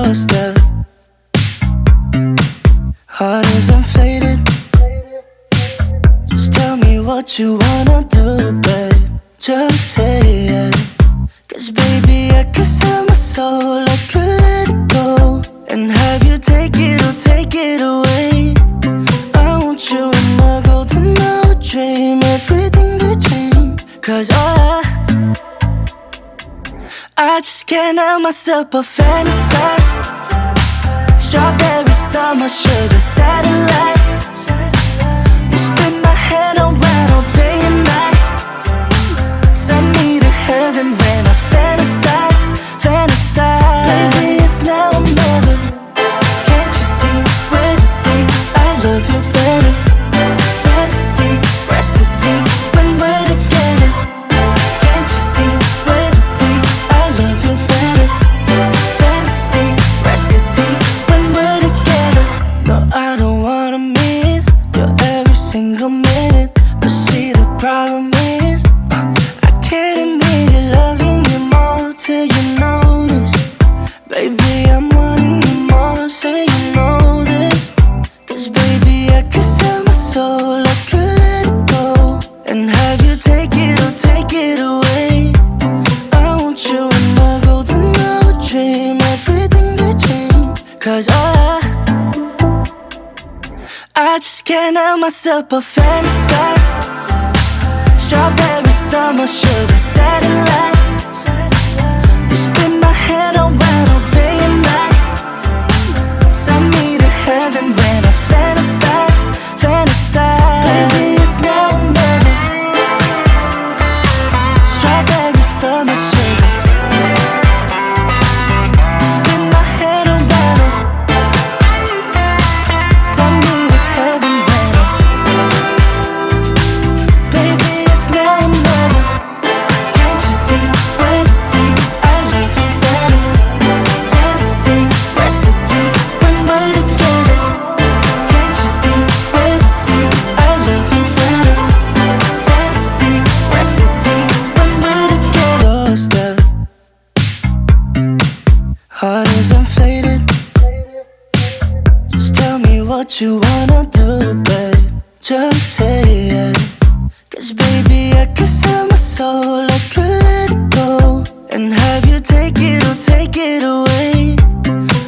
doorstep. Heart is inflated. Just tell me what you wanna do, babe. Just say it. 'Cause baby, I could sell my soul, I could let it go, and have you take it or take it away. I want you in my golden hour dream, everything between. 'Cause I just can't help myself but fantasize. Strawberry summer, sugar satellite. You spin my head around all day and night. Send me to heaven when I fantasize, fantasize. Baby, it's now or never. Can't you see where to be? I love you better. Fantasy recipe when we're together. Can't you see where to be? I love you better. Fantasy recipe when we're together. No, I don't wanna miss your every single minute. But see, the problem is I can't admit it, loving you more till you notice. Baby, I'm wanting you more, so you know this. 'Cause baby, I could sell my soul, I could let it go, and have you take it or take it away. I want you in my golden hour dream, everything between. 'Cause I just can't help myself but fantasize. Strawberry summer, sugar satellite. You spin my head around all day and night. Send me to heaven when I fantasize, fantasize. Baby, it's now or never. Strawberry summer, sugar. You spin my head around. Send me to heaven when baby, it's now or never. Can't you see where to be? I love you better. Fantasy recipe when we're together. Can't you see where to be? I love you better. Fantasy recipe when we're together. Doorstep. Heart is inflated. Just tell me what you wanna do, babe. Just say it. 'Cause baby, I could sell my soul, I could let it go, and have you take it or take it away.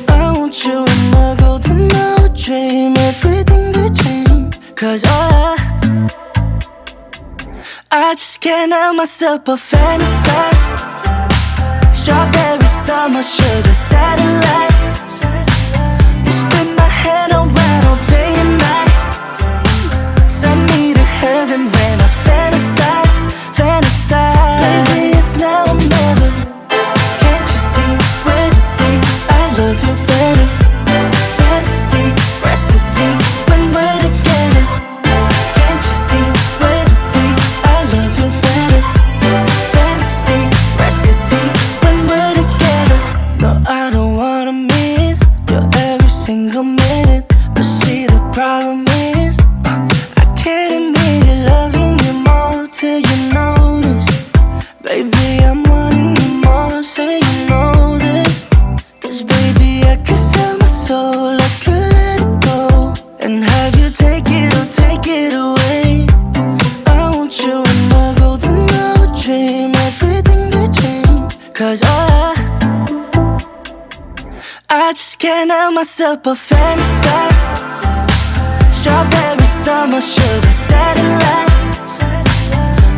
I want you in my golden hour dream, everything between. 'Cause I just can't help myself but fantasize. Strawberry summer, sugar satellite. You spin my head around all day and night. Send me to heaven when I fantasize, fantasize. Baby, it's now or never. Can't you see where to be? I love you better. Fantasy recipe when we're together. Can't you see where to be? I love you better. Fantasy recipe when we're together. No, I don't wanna miss your every single minute. But see, the problem is I can't admit it, loving you more till you notice. Baby, I'm wanting you more, so you know this. 'Cause baby, I could sell my soul, I could let it go, and have you take it or take it away. I want you in my golden hour dream, everything between. 'Cause I just can't help myself but fantasize. Strawberry summer, sugar satellite.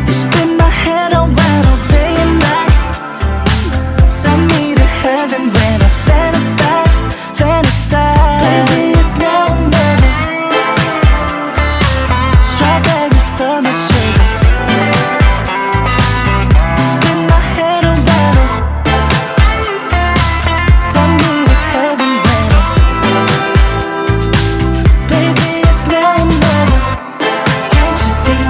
You spin my head around all day and night. Send me to heaven when I fantasize, fantasize. Baby, it's now or never. Strawberry summer, sugar. You spin my head around. Send me to heaven when baby, it's now or never. Can't you see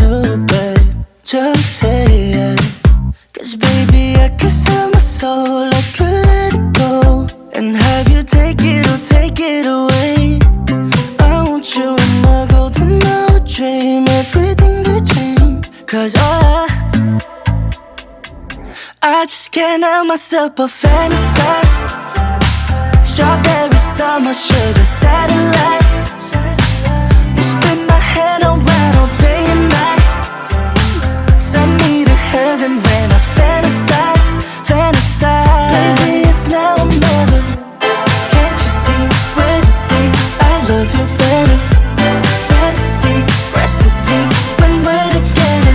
do, babe, just say it. 'Cause baby, I could sell my soul, I could let it go and have you take it or take it away. I want you in my golden hour dream, everything between. 'Cause I just can't help myself but fantasize. Strawberry summer, sugar satellite. You spin my head around all day and night. Send me to heaven when I fantasize, fantasize. Baby, it's now or never. Can't you see when we, I love you better. Fantasy recipe when we're together.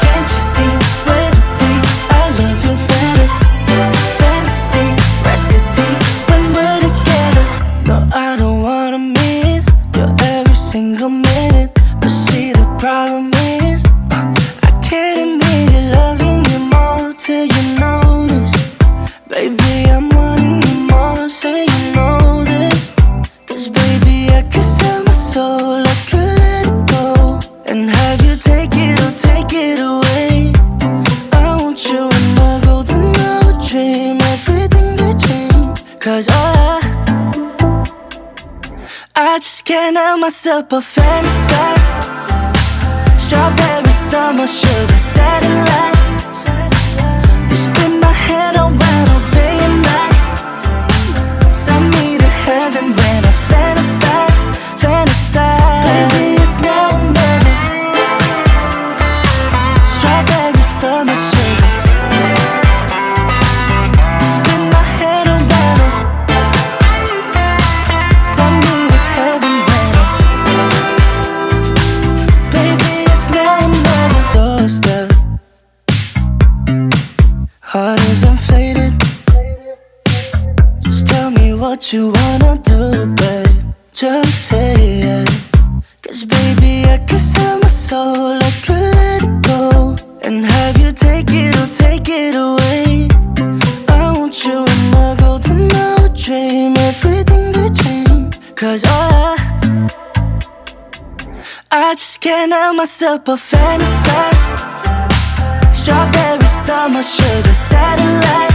Can't you see when we, I love you better. Fantasy recipe when we're together. No, I don't wanna miss your every single minute. But see, the problem is I can't admit it, loving you more till you notice. Baby, I'm wanting you more, so you know this. 'Cause baby, I could sell my soul, I could let it go and have you take it or take it away. I want you in my golden hour dream, everything between. 'Cause I just can't help myself but fantasize. Strawberry summer, sugar satellite. You spin my head around all day and night. Send me to heaven when I fantasize, fantasize. Baby, it's now or never. Strawberry summer, sugar. You spin my head around. Send me to heaven when I. Baby, it's now or never. Doorstep. Heart is inflated. Just tell me what you wanna do, babe, just say it. 'Cause baby, I could sell my soul, I could let it go and have you take it or take it away. I want you in my golden hour dream, everything between. 'Cause I just can't help myself but fantasize. Strawberry summer, sugar satellite.